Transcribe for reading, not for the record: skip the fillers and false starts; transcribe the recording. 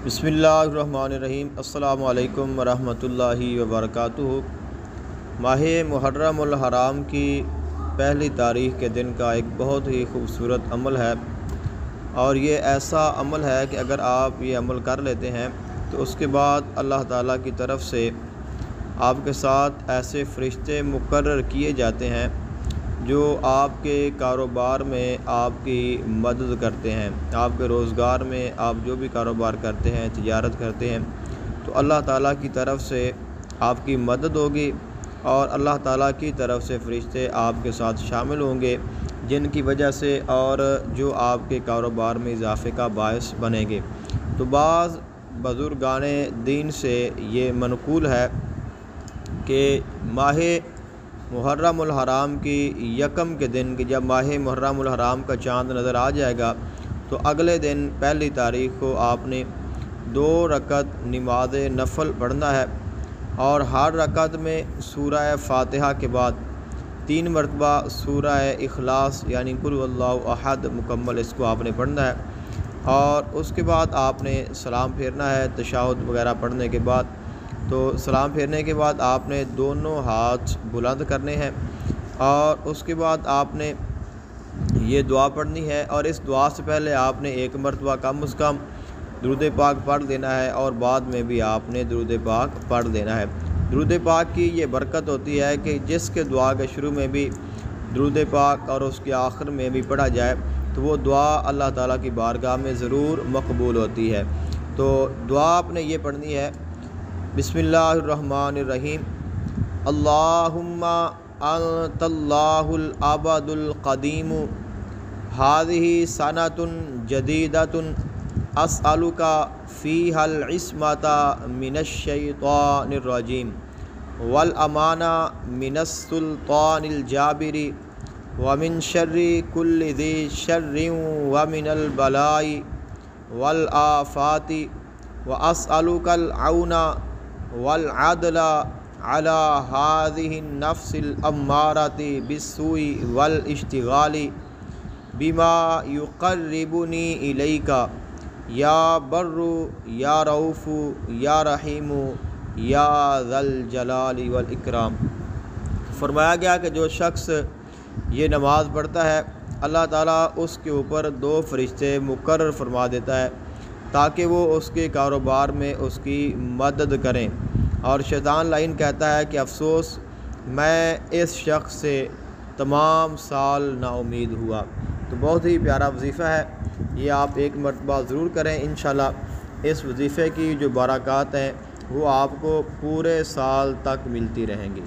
बिस्मिल्लाहिर्रहमानिर्रहीम। अस्सलामु अलैकुम वरहमतुल्लाहि वबरकातुहू। माह मुहर्रम उल हराम की पहली तारीख़ के दिन का एक बहुत ही खूबसूरत अमल है, और ये ऐसा अमल है कि अगर आप ये अमल कर लेते हैं तो उसके बाद अल्लाह ताला की तरफ से आपके साथ ऐसे फ़रिश्ते मुकर्रर किए जाते हैं जो आपके कारोबार में आपकी मदद करते हैं। आपके रोज़गार में आप जो भी कारोबार करते हैं, तिजारत करते हैं, तो अल्लाह ताला की तरफ से आपकी मदद होगी और अल्लाह ताला की तरफ से फ़रिश्ते आपके साथ शामिल होंगे, जिनकी वजह से और जो आपके कारोबार में इजाफ़े का बायस बनेंगे। तो बाज़ बुज़ुर्गाने दीन से ये मनक़ूल है कि माह मुहर्रम उल हराम की यकम के दिन कि जब माह मुहर्रम उल हराम का चाँद नज़र आ जाएगा तो अगले दिन पहली तारीख़ को आपने 2 रकत नमाज नफ़ल पढ़ना है, और हर रकत में सूरह फ़ातिहा के बाद 3 मरतबा सूरह इखलास यानी कुल हुवल्लाहु अहद मुकम्मल इसको आपने पढ़ना है, और उसके बाद आपने सलाम फेरना है। तशहुद वगैरह पढ़ने के बाद तो सलाम फेरने के बाद आपने दोनों हाथ बुलंद करने हैं, और उसके बाद आपने ये दुआ पढ़नी है, और इस दुआ से पहले आपने 1 मरतबा कम से कम दुरूद पाक पढ़ देना है, और बाद में भी आपने दुरूद पाक पढ़ देना है। दुरूद पाक की ये बरकत होती है कि जिसके दुआ के शुरू में भी दुरूद पाक और उसके आखिर में भी पढ़ा जाए तो वो दुआ अल्लाह ताला की बारगाह में ज़रूर मकबूल होती है। तो दुआ आपने ये पढ़नी है, बिस्मिल्लाहिर्रहमानिर्रहीम, अल्लाहुम्मा अंतल्लाहुल अबदुल क़दीमु, हाज़िही सनतुन जदीदतुन, अस्अलुका फ़ीहल इस्मता मिनश्शैतानिर रजीम, वल अमाना मिनस्सुल्तानिल जाबिरी, व मिन शर्रि कुल्लि ज़ी शर्रिन व मिनल बलाई वल आफ़ाति, व अस्अलुकल औना वल अदला अला हाज़िहिन नफ्सिल अम्मारति बिस्सूइ वल इश्तिगाली बिमा युक़र्रिबुनी इलैका या बर्रु या रऊफ़ु या रहीमु या ज़ल जलाली वल इकराम। फरमाया गया कि जो शख्स ये नमाज़ पढ़ता है अल्लाह ताला उसके ऊपर 2 फ़रिश्ते मुकर्रर फरमा देता है ताकि वो उसके कारोबार में उसकी मदद करें। और शैतान लाइन कहता है कि अफ़सोस मैं इस शख्स से तमाम साल नाउमीद हुआ। तो बहुत ही प्यारा वजीफ़ा है, ये आप 1 मरतबा ज़रूर करें। इंशाल्लाह इस वजीफ़े की जो बरक़ात हैं वो आपको पूरे साल तक मिलती रहेंगी।